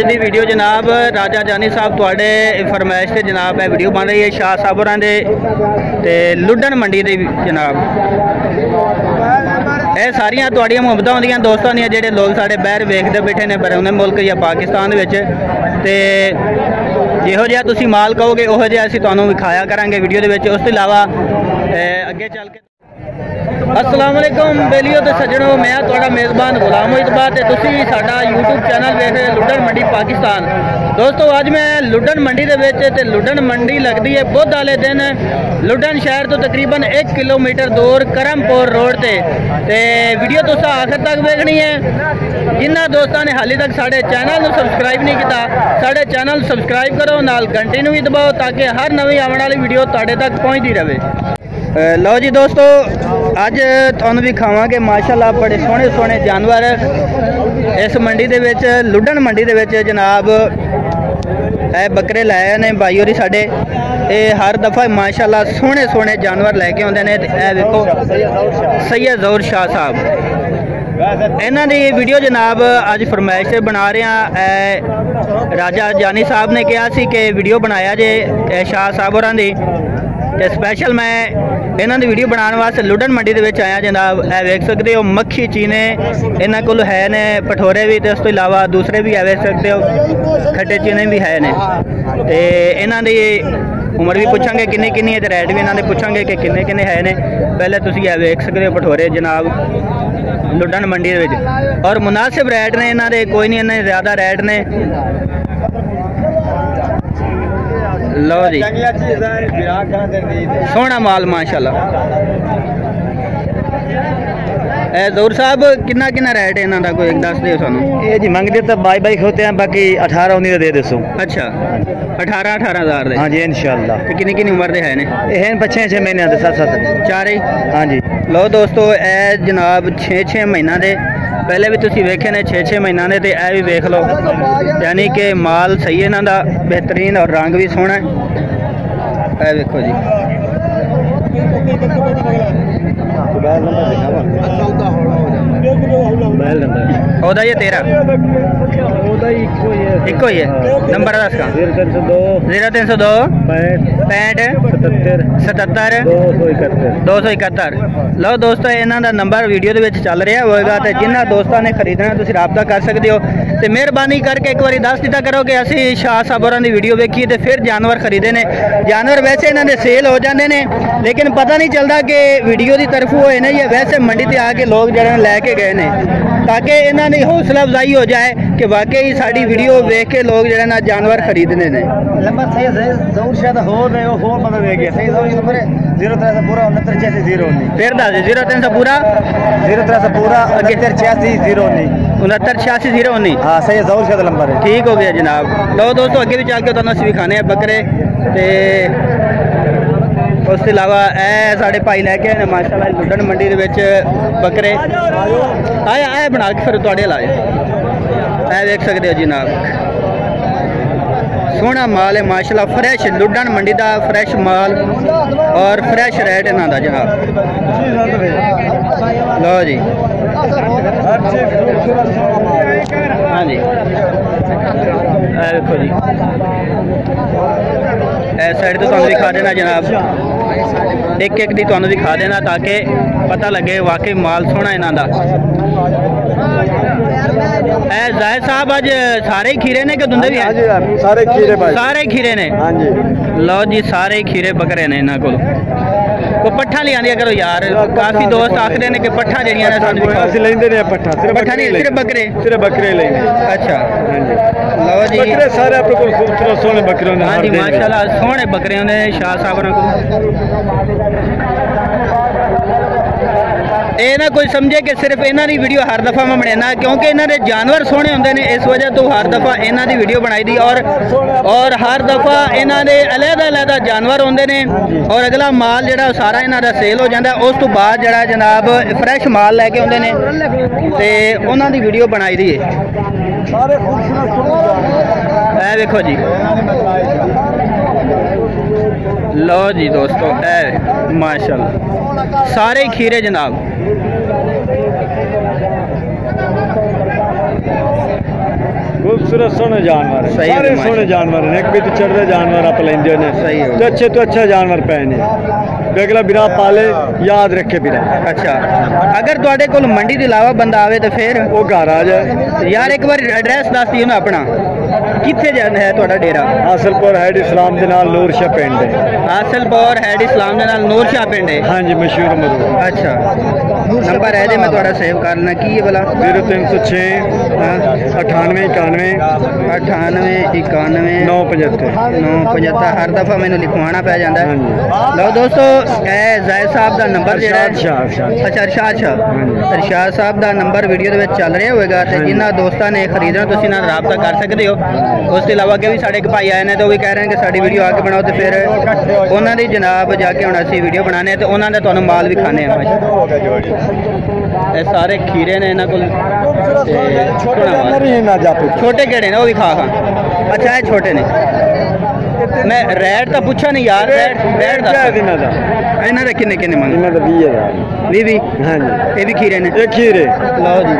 अज की वीडियो जनाब राजा जानी साहब तुहाडे फरमाइश से जनाब वीडियो बन रही है शाह साहब होरां दे ते लुडन मंडी दी जनाब। ये सारियां तुहाडियां मुहब्बतां होंदियां दोस्तां दियां जेहड़े लोग साडे बाहर वेखदे बैठे ने बरौने मुल्क या पाकिस्तान विच ते जिहो जिहा तुसीं माल कहोगे उहो जिहा असीं तुहानूं विखाया करांगे वीडियो दे विच। उस तों इलावा अगे चल के अस्सलाम वालेकुम बेलियो ते सज्जणों, मैं तुहाडा मेज़बान गुलाम इकबाल ते तुसीं साडा यूट्यूब चैनल वेख रहे लुडन मंडी पाकिस्तान। दोस्तों अज मैं लुडन मंडी दे विच ते लुडन मंडी लगदी है बुध वाले दिन लुडन शहर तो तकरीबन 1 किलोमीटर दूर करमपुर रोड ते वीडियो तुस आखिर तक वेखनी है। जिन्ना दोस्तों ने हाली तक साडे चैनल नूं सबसक्राइब नहीं किया साडे चैनल सबसक्राइब करो, नाल घंटी नूं भी दबाओ ताकि हर नवी आने वाली वीडियो तुहाडे तक पहुँचती रहे। लो जी दोस्तों, अज तुहानूं भी खावांगे माशाल्लाह बड़े सोहने सोहने जानवर इस मंडी दे विच लुडन मंडी दे विच जनाब। बकरे लाए ने भाई होरी साडे, हर दफ़ा माशाल्लाह सोहने सोहने जानवर लैके आउंदे ने। देखो सैयद ज़हूर शाह साहब इन्हां दी वीडियो जनाब अज फरमाइश से बना रहे हैं। राजा जानी साहब ने कहा सी कि वीडियो बनाया जे शाह साहब होरां दी ते स्पैशल मैं इन्हां दी वीडियो बनाने वास्ते लुडन मंडी दे विच आया जनाब। वेख सकते हो मक्खी चीने इन्हां कोल है ने, भठोरे भी ते उस तो इलावा दूसरे भी है वेख सकते हो, खट्टे चीने भी है ने। ते इन्हां दी उम्र भी पूछांगे किन्नी किन्नी है ते रेट भी इन्हां दे पूछांगे कि किन्ने किन्ने है ने। पहले तुसीं वेख सकते हो भठोरे जनाब लुडन मंडी दे विच और मुनासिब रेट ने इन्हां दे, कोई नहीं इन्ने ज़्यादा रेट ने। लो जी सोहना माल माशाल्लाह। ज़हूर साहब किन्ना किन्ना रेट है इन्हां दा कोई दस दिओ सानूं। ये जी मंगते तो 22 होते हैं, बाकी 18 19 दे दसो। अच्छा 18,000 दे। हाँ जी इंशाल्लाह। किन्नी किन्नी उम्र दे है ने? ये हैं 6 महीने दे 7 चारे। हाँ जी लो दोस्तों ए जनाब 6 महीना दे, पहले भी तुसीं वेखे ने 6 महीना दे ते ए भी वेख लो, यानी कि माल सही है इन्हां दा बेहतरीन और रंग भी सोहना है। ए देखो जी ओदा ये 13 इको ही है नंबर दस का 0302 65 77 271। लो दोस्तों इन्हां दा नंबर वीडियो दे विच चल रहा होएगा ते जिन्हां दोस्तां ने खरीदना तुसीं राबता कर सकते हो। ते मेहरबानी करके एक बार दस दिता करो कि असीं शाह साहब होरां दी वीडियो वेखी ते फिर जानवर खरीदे ने। जानवर वैसे इन्हां दे सेल हो जाते ने लेकिन पता नहीं चलता कि वीडियो की तरफ होए ने या वैसे मंडी ते आके लोग जड़े लैके गए ने, ताकि इन्हां दी हौसला अफजाई हो जाए कि वाकई साड़ी वीडियो वेख के लोग जड़े ना जानवर खरीदने ने। नंबर सही ज़हूर शाह दा होर ने होर पता दे गया सही ज़हूर नंबर है 0300 पूरा 698609। फिर दस 0300 पूरा 0300 पूरा 698609 698609। हाँ सही ज़हूर शाह दा नंबर है। ठीक हो गया जनाब। लो दोस्तों अगे भी चल के तुहानूं असीं विखाने हैं बकरे ते उस तो इलावा ए साढ़े भाई लैके आए माशाल्लाह लुडन मंडी दे विच बकरे आए आए बना के फिर तुहाडे लाए ए देख सकते हो जनाब। सोहना माल है माशाल्लाह, फ्रैश लुडन मंडी का फ्रैश माल और फ्रैश रेट इन्हां दा जनाब। लो जी हाँ जी देखो जी इस साइड तो तुहानूं दिखा देना जनाब, एक एक दी तुहानूं दिखा देना ताकि पता लगे वाकई माल सोहना इन्हां दा। जाहिद साहब अज सारे ही खीरे ने कि दुंदे भी हैं? सारे खीरे भाई, सारे खीरे ने। हाँ जी लो जी सारे खीरे बकरे ने इन्हां कोल। को पट्ठा ले आंदिया करो यार, काफी दोस्त आखते हैं कि पट्ठा जड़ियां ने सानूं ਅਸੀਂ ਲੈਂਦੇ ਨੇ ਪੱਠਾ पट्ठा नहीं सिर्फ बकरे। सिर्फ बकरे लेंगे। अच्छा ਹਾਂਜੀ लो जी बकरे सारे अपने कोल खूबसूरत सोहने बकरे होंदे। हाँ जी माशाल्लाह सोहने बकरे होंदे शाह साहब होरां कोल। ये ना कोई समझे कि सिर्फ इन्हां दी वीडियो हर दफ़ा मैं बनाना, क्योंकि इन्हां दे जानवर सोहने होंदे ने, इस वजह तो हर दफ़ा इन्हां दी वीडियो बनाई दी। और हर दफ़ा इन्हां दे अलग-अलग जानवर होंदे ने और अगला माल जिहड़ा सारा इन्हां दा सेल हो जाता। उस तो बाद जिहड़ा जनाब फ्रैश माल लैके आउंदे ने ते उन्हां दी वीडियो बनाई दी है। ए देखो जी लो जी दोस्तों ए माशाल्लाह सारे खीरे जनाब। खूबसूरत सोने जानवर है, सही है, सारे माशाल्लाह। सोने जानवर हैं, एक भी तो चढ़ते जानवर आप लेंदे ने, सही है। तो अच्छे जानवर पे ने बेगला बिना पाले याद रखे बिना अच्छा, अगर ਤੁਹਾਡੇ ਕੋਲ ਮੰਡੀ ਦੇ ਇਲਾਵਾ ਬੰਦਾ ਆਵੇ ਤਾਂ ਫਿਰ वो घर आ जाए। ਯਾਰ ਇੱਕ ਵਾਰ ਐਡਰੈਸ ਦੱਸ ਦਿਓ ਨਾ ਆਪਣਾ, ਕਿੱਥੇ ਜਾਣਾ ਹੈ ਤੁਹਾਡਾ ਡੇਰਾ? हासिलपुर हैड इस्लाम के नाल नूर शाह पिंड है। ਹਾਸਲਪੁਰ ਹੈਡ ਇਸਲਾਮ ਦੇ ਨਾਲ ਨੂਰ ਸ਼ਾਹ ਪਿੰਡ ਹੈ। हाँ जी मशहूर मरूद। ਅੱਛਾ, ਨੰਬਰ ਹੈ ਜੇ ਮੈਂ ਤੁਹਾਡਾ ਸੇਵ ਕਰ ਲੈਣਾ, ਕੀ ਹੈ ਭਲਾ? 0306 98 91 98 91 975। 975। ਹਰ ਦਫਾ ਮੈਨੂੰ ਲਿਖਵਾਉਣਾ ਪੈ ਜਾਂਦਾ ਹੈ। ਹਾਂਜੀ। ਲਓ ਦੋਸਤੋ, ਇਹ ਜ਼ਾਇਦ ਸਾਹਿਬ ਦਾ ਨੰਬਰ ਜਿਹੜਾ अरशाद शाह ਅੱਛਾ ਅਰਸ਼ਾਦ ਸ਼ਾਹ, ਹਾਂਜੀ। ਅਰਸ਼ਾਦ ਸਾਹਿਬ ਦਾ ਨੰਬਰ ਵੀਡੀਓ ਦੇ ਵਿੱਚ ਚੱਲ ਰਿਹਾ ਹੋਵੇਗਾ ਤੇ ਜਿਨ੍ਹਾਂ ਦੋਸਤਾਂ ਨੇ ਖਰੀਦਣਾ ਤੁਸੀਂ ਨਾਲ ਰਾਬਤਾ ਕਰ ਸਕਦੇ ਹੋ। ਉਸ ਤੋਂ ਇਲਾਵਾ ਅੱਗੇ ਵੀ ਸਾਡੇ ਇੱਕ ਭਾਈ ਆਏ ਨੇ ਤੇ ਉਹ ਵੀ ਕਹਿ ਰਹੇ ਨੇ ਕਿ ਸਾਡੀ ਵੀਡੀਓ ਆ ਕੇ ਬਣਾਓ, ਤੇ ਫਿਰ ਉਹਨਾਂ ਦੀ ਜਨਾਬ ਜਾ ਕੇ ਹੁਣ ਅਸੀਂ ਵੀਡੀਓ ਬਣਾਉਂਦੇ ਹਾਂ ਤੇ ਉਹਨਾਂ ਦਾ ਤੁਹਾਨੂੰ ਮਾਲ ਵੀ ਖਾਣੇ ਆ। ਇਹ ਸਾਰੇ ਖੀਰੇ ਨੇ ਇਹਨਾਂ ਕੋਲ ਤੇ ਸੋਹਣਾ ਮਾਲ। ਛੋਟੇ ਕਿਹੜੇ ਨੇ ਉਹ ਵੀ ਖਾ ਅੱਛਾ ਇਹ ਛੋਟੇ ਨੇ। ਮੈਂ ਰੈਟ ਤਾਂ ਪੁੱਛਾ ਨਹੀਂ ਯਾਰ, ਰੈਟ ਦਾ ਇਹਨਾਂ ਦੇ ਕਿੰਨੇ ਕਿੰਨੇ ਮੰਗ? 20 ਹਾਂਜੀ, ਇਹ ਵੀ ਖੀਰੇ ਨੇ। खीरे ਲਓ ਜੀ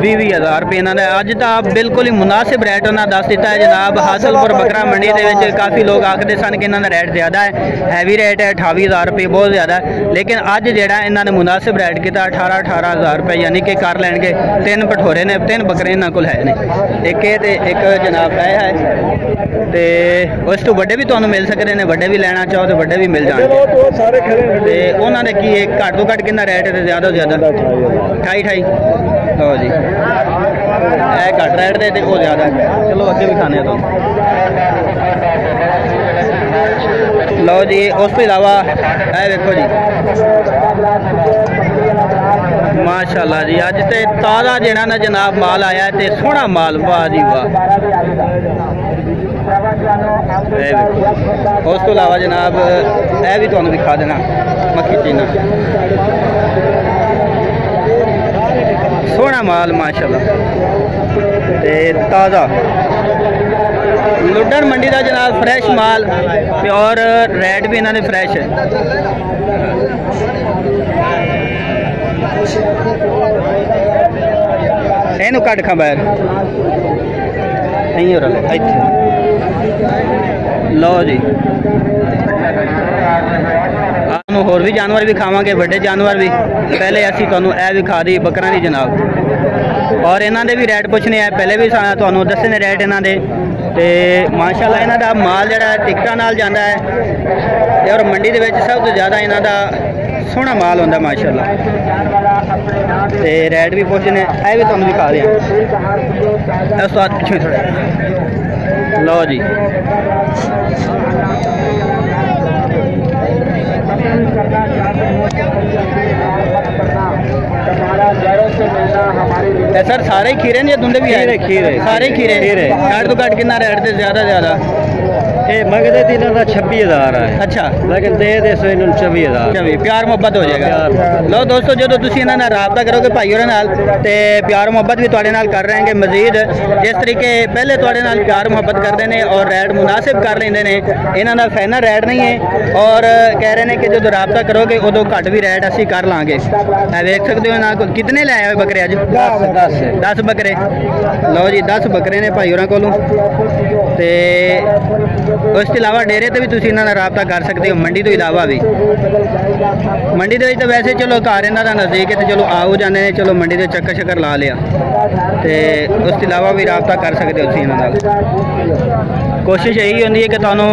20,000 ਰੁਪਏ ਇਹਨਾਂ ਦਾ। ਅੱਜ ਤਾਂ ਬਿਲਕੁਲ ਹੀ ਮੁਨਾਸਿਬ ਰੇਟ ਉਹਨਾਂ ਦੱਸ ਦਿੱਤਾ ਹੈ ਜਨਾਬ। ਹਾਸਲਪੁਰ ਬੱਕਰਾ ਮੰਡੀ ਦੇ ਵਿੱਚ ਕਾਫੀ ਲੋਕ ਆਖਦੇ ਸਨ ਕਿ ਇਹਨਾਂ ਦਾ ਰੇਟ ਜ਼ਿਆਦਾ ਹੈ, ਹੈਵੀ ਰੇਟ ਹੈ 28,000 ਰੁਪਏ, ਬਹੁਤ ਜ਼ਿਆਦਾ ਹੈ। ਲੇਕਿਨ ਅੱਜ ਜਿਹੜਾ ਇਹਨਾਂ ਨੇ ਮੁਨਾਸਿਬ ਰੇਟ ਕੀਤਾ 18,000 ਰੁਪਏ, ਯਾਨੀ ਕਿ ਕਰ ਲੈਣਗੇ। 3 ਭਠੋਰੇ ਨੇ, 3 ਬੱਕਰੇ ਇਹਨਾਂ ਕੋਲ ਹੈ ਨੇ, ਇੱਕ ਇਹ ਤੇ ਇੱਕ ਜਨਾਬ ਇਹ ਹੈ। ਤੇ ਉਸ ਤੋਂ ਵੱਡੇ ਵੀ ਤੁਹਾਨੂੰ ਮਿਲ ਸਕਦੇ ਨੇ, ਵੱਡੇ ਵੀ ਲੈਣਾ ਚਾਹੋ ਤਾਂ ਵੱਡੇ ਵੀ ਮਿਲ ਜਾਣਗੇ। सारे खड़े ਤੇ ਉਹਨਾਂ ਦੇ ਕੀ ਹੈ, ਘੱਟ ਤੋਂ ਘੱਟ ਕਿੰਨਾ ਰੇਟ ਹੈ ਤੇ ਜ਼ਿਆਦਾ ਤੋਂ ਜ਼ਿਆਦਾ 28। ਲਓ ਜੀ ਇਹ ਘੱਟ ਰੇਟ ਦੇ ਤੇ ਉਹ ਜ਼ਿਆਦਾ। ਚਲੋ ਅੱਗੇ ਵੀ ਖਾਣੇ ਆ ਤੁਹਾਨੂੰ। ਲਓ ਜੀ ਉਸ ਤੋਂ ਇਲਾਵਾ ਇਹ ਵੇਖੋ ਜੀ ਮਾਸ਼ਾਅੱਲਾ ਜੀ, ਅੱਜ ਤੇ ਤਾਜ਼ਾ ਜਿਹੜਾ ਨਾ ਜਨਾਬ ਮਾਲ ਆਇਆ ਤੇ ਸੋਹਣਾ ਮਾਲ, ਵਾਹ ਜੀ ਵਾਹ। ਇਹ ਵੇਖੋ। ਉਸ ਤੋਂ ਇਲਾਵਾ ਜਨਾਬ ਇਹ ਵੀ ਤੁਹਾਨੂੰ ਦਿਖਾ ਦੇਣਾ ਮੱਖੀ ਚੀਨਾ, ਸੋਹਣਾ ਮਾਲ ਮਾਸ਼ਾਅੱਲਾ ਤੇ ਤਾਜ਼ਾ ਲੁੱਡਣ ਮੰਡੀ ਦਾ ਜਨਾਬ, ਫਰੈਸ਼ ਮਾਲ ਤੇ ਔਰ ਰੇਟ ਵੀ ਇਹਨਾਂ ਦੇ ਫਰੈਸ਼ ਹੈ। ਇਹਨੂੰ ਕੱਢ ਖਾਂ ਬਾਹਰ ਨਹੀਂ ਹੋ ਰਿਹਾ ਇੱਥੇ। ਲਓ ਜੀ ਨੂੰ ਹੋਰ ਵੀ ਜਾਨਵਰ ਵੀ ਖਾਵਾਂਗੇ, ਵੱਡੇ ਜਾਨਵਰ ਵੀ। ਪਹਿਲੇ ਅਸੀਂ ਤੁਹਾਨੂੰ ਇਹ ਵਿਖਾ ਦੀ ਬੱਕਰਾਂ ਦੀ ਜਨਾਬ, ਔਰ ਇਹਨਾਂ ਦੇ ਵੀ ਰੇਟ ਪੁੱਛਣੇ ਆ। ਪਹਿਲੇ ਵੀ ਤੁਹਾਨੂੰ ਦੱਸੇ ਨੇ ਰੇਟ ਇਹਨਾਂ ਦੇ। ਤੇ ਮਾਸ਼ਾਅੱਲਾ ਇਹਨਾਂ ਦਾ ਮਾਲ ਜਿਹੜਾ ਟਿਕਟਾਂ ਨਾਲ ਜਾਂਦਾ ਹੈ ਤੇ ਔਰ ਮੰਡੀ ਦੇ ਵਿੱਚ ਸਭ ਤੋਂ ਜ਼ਿਆਦਾ ਇਹਨਾਂ ਦਾ ਸੋਹਣਾ ਮਾਲ ਹੁੰਦਾ ਮਾਸ਼ਾਅੱਲਾ। ਤੇ ਰੇਟ ਵੀ ਪੁੱਛਣੇ, ਇਹ ਵੀ ਤੁਹਾਨੂੰ ਦਿਖਾ ਦਿਆਂ। ਇਸ ਤੋਂ ਬਾਅਦ ਪਿੱਛੇ ਥੋੜਾ। ਲਓ ਜੀ सर सारे ही खीरे ने दुंदे भी आए? खीरे सारे ही खीरे। घट तो घट कितना रेट से ज्यादा ये मंगते थे ना 26,000 है। अच्छा, लेकिन दे 24,000। प्यार मुहब्बत हो जाएगा। लो दोस्तों, जो तुसी इन्हां नाल राबता करोगे भाई होरां नाल ते प्यार मुहब्बत भी तुहाडे नाल कर रहेंगे मजीद। जिस तरीके पहले तुहाडे नाल प्यार मुहब्बत करते हैं और रेट मुनासिब कर लेंदे ने, इन्हां दा फाइनल रेट नहीं है और कह रहे हैं कि जो राबता करोगे उदों घट भी रेट असीं कर लांगे। देख सकते हो इन्हां कोल कितने ले आए बकरे अज? 10 बकरे। लो जी 10 बकरे ने भाई होरां कोलों। ते उस तो इलावा डेरे तो भी तुसीं इन्हां नाल राबता कर सकते हो, मंडी तो इलावा भी। मंडी दे विच तो वैसे चलो घर इन्हां दा नज़दीक है तो चलो आओ जाने ने, चलो मंडी दे चक्कर शक्कर ला लिया। तो उस तो इलावा भी राबता कर सकते हो तुसीं इन्हां नाल। कोशिश यही होती है कि तुहानूं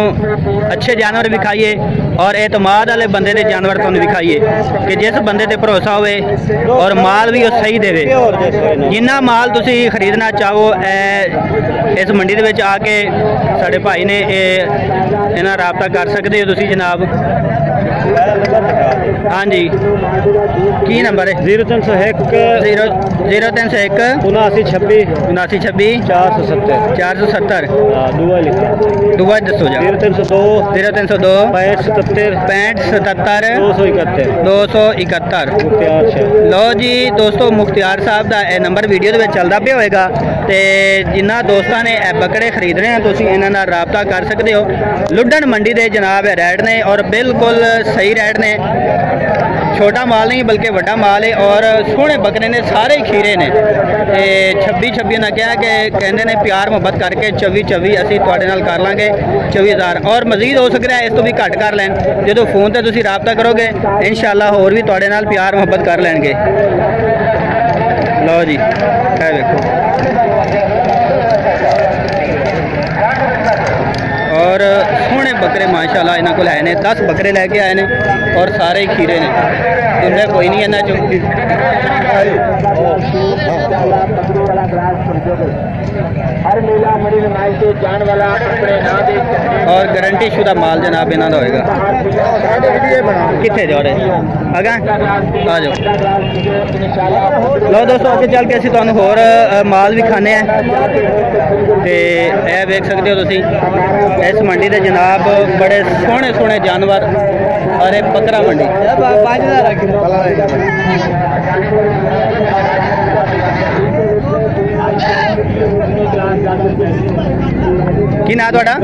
अच्छे जानवर विखाइए और एतमाद वाले बंदे दे जानवर तुहानूं विखाइए कि जिस बंदे ते भरोसा होवे और माल भी वो सही देवे। जिन्ना माल तुसीं खरीदना चाहो इस मंडी दे विच आके साडे भाई ने इन्हां राबता कर सकते हो तुसीं जनाब। हाँ जी, की नंबर है? 0301 0301 7926 7926 470 470। दुआ लिखा दुआ दसो जा। 0302 0302 65 77 271 271। मुख्तियार शाह। लो जी दोस्तों, मुख्तियार साहब का यह नंबर वीडियो के चलता पे होएगा। तो जिन्होंने दोस्तों ने बकरे खरीदने हैं तुसीं इन्हां नाल राबता कर सकते हो। लुडन मंडी के जनाब रेट ने और बिल्कुल सही रेट ने। छोटा माल नहीं बल्कि बड़ा माल है और सोहने बकरे ने सारे खीरे ने 26 ना क्या कि कहते ने प्यार मुहब्बत करके 24 असी तुहाडे नाल कर लांगे 24,000 और मजीद हो सकता है इस तो भी घट कर लैन जो फोन पर तुम रबता करोगे इंशाअल्लाह होर भी तुहाडे नाल प्यार मुहब्बत कर लैणगे। लो जी देखो और सोहने बकरे माशाल्लाह इन्हों को है ने 10 बकरे लैके आए ने और सारे ही खीरे ने तुंदे कोई नहीं इन्हों चो और गारंटी शुदा माल जनाब इन्हों का होएगा। कितने जो अगा आ जाओ। लो दोस्तों अगे चल के असीं तुहानूं होर माल भी खाने हैं ते यह देख सकते हो तुसीं इस मंडी के जनाब बड़े सोहने सोहने जानवर और बकरा मंडी की ना तुहाडा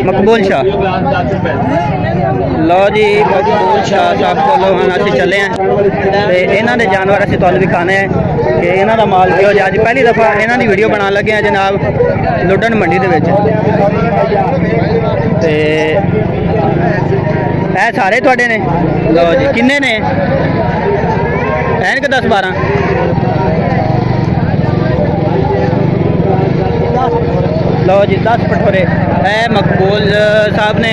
मकबूल शाह। लो जी मकबूल शाह साहब को हम असीं चले हैं तो इन्हों के जानवर असीं तुहानूं दिखाने हैं कि इन्हों का माल किहो जिहा। अज पहली दफ़ा इन्हों की वीडियो बना लगे हैं जनाब लुडन मंडी दे विच ते है सारे तुहाडे ने। लो जी किन्ने ने हैं कि 10-12 लो जी 10 पठोरे है मकबूल साहब ने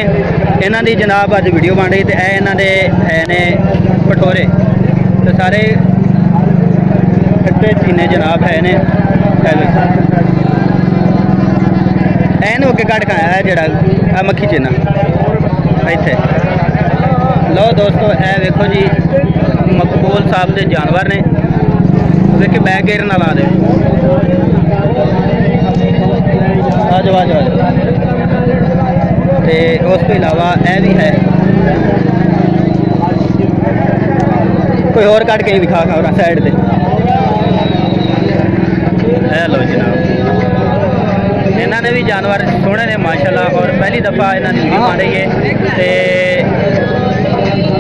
इन्हों की जनाब अज वीडियो बन रही तो इन्हों के है ने पठोरे तो सारे कट्टे चीने जनाब है ने एनू अगे कट खाया है जरा मक्खी चीना इत्थे। लो दोस्तों ए देखो जी मकबूल साहब के जानवर ने देखिए बैग गेर ना ला दे आ जाओ ते उस तो इलावा यह भी है कोई और कट के दिखा खा साइड से। लो जनाब इन्होंने भी जानवर सोहने ने माशाल्लाह और पहली दफ़ा इन्होंने वीडियो बन रही है तो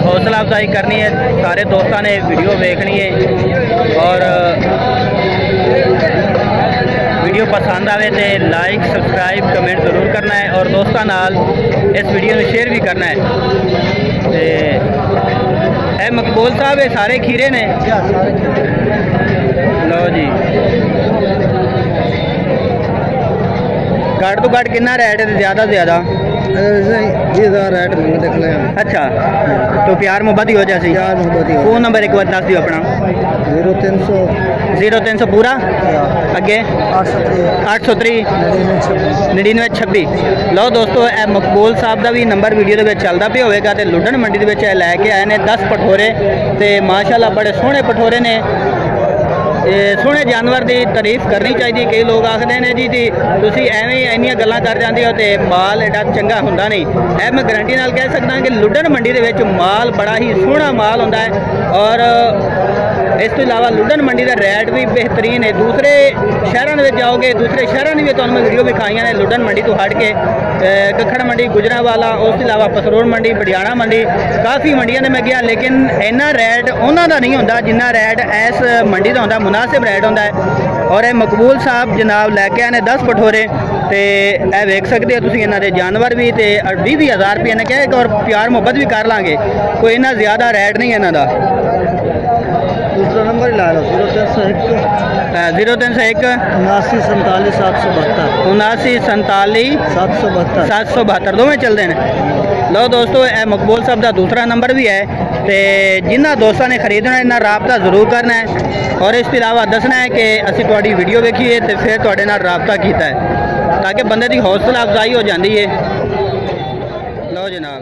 हौसला अफजाई करनी है सारे दोस्तों ने वीडियो देखनी है और वीडियो पसंद आए तो लाइक सब्सक्राइब कमेंट जरूर करना है और दोस्तों नाल इस वीडियो में शेयर भी करना है। तो मकबूल साहब ये सारे खीरे ने। लो जी घट तो घट कितना रेट है ज़्यादा से ज़्यादा 20,000 रेट देख लें। अच्छा तो प्यार मोहब्बत ही हो जाए। फ़ोन नंबर एक बार दस दियो अपना 0300 पूरा अगे 803 9926। लो दोस्तों ए मकबूल साहब का भी नंबर वीडियो के चलता पे होगा तो लुडन मंडी के लैके आए ने 10 पठोरे तो माशाल्लाह बड़े सोहने पठोरे ने। सोहने जानवर की तारीफ करनी चाहिए। कई लोग आखते हैं जी तुम एवं इन्नियां गल्लां कर जाते हो तो माल एडा चंगा होंदा नहीं। यह मैं गारंटी नाल कह सकता कि लुडन मंडी के विच माल बड़ा ही सोहना माल होंदा है और इस तो इलावा लुडन मंडी का रेट भी बेहतरीन है। दूसरे शहरों में जाओगे दूसरे शहरों में तुहानूं वीडियो विखाई ने लुडन मंडी तो हट के कखड़ मंडी गुजरांवाला उसके अलावा पसरोड़ मंडी बडियाना मंडी काफ़ी मंडियां ने मैं गया लेकिन इन्ना रेट उन्हों का नहीं होंदा जिन्ना रेट इस मंडी का होंदा मुनासिब रेट होंदा है। और मकबूल साहब जनाब लैके आए 10 पठोरे तो यह देख सकते हो तुम इन्हों के जानवर भी तो 20,000 रुपये ने कहा और प्यार मुहब्बत भी कर लाँगे कोई इन्ना ज़्यादा रेट नहीं इन्हों का। दूसरा नंबर ही ला लो 0301 79 47 772 दोवें चलते हैं। लो दोस्तों यह मकबूल साहब का दूसरा नंबर भी है तो जिन्होंने दोस्तों ने खरीदना इन्ना रबता जरूर करना है और इसके अलावा दसना है कि असी तुहाडी वीडियो देखिए तो फिर तुहाडे नाल रबता किया है ताकि बंदे की हौसला अफजाई हो जाती है। लो जनाब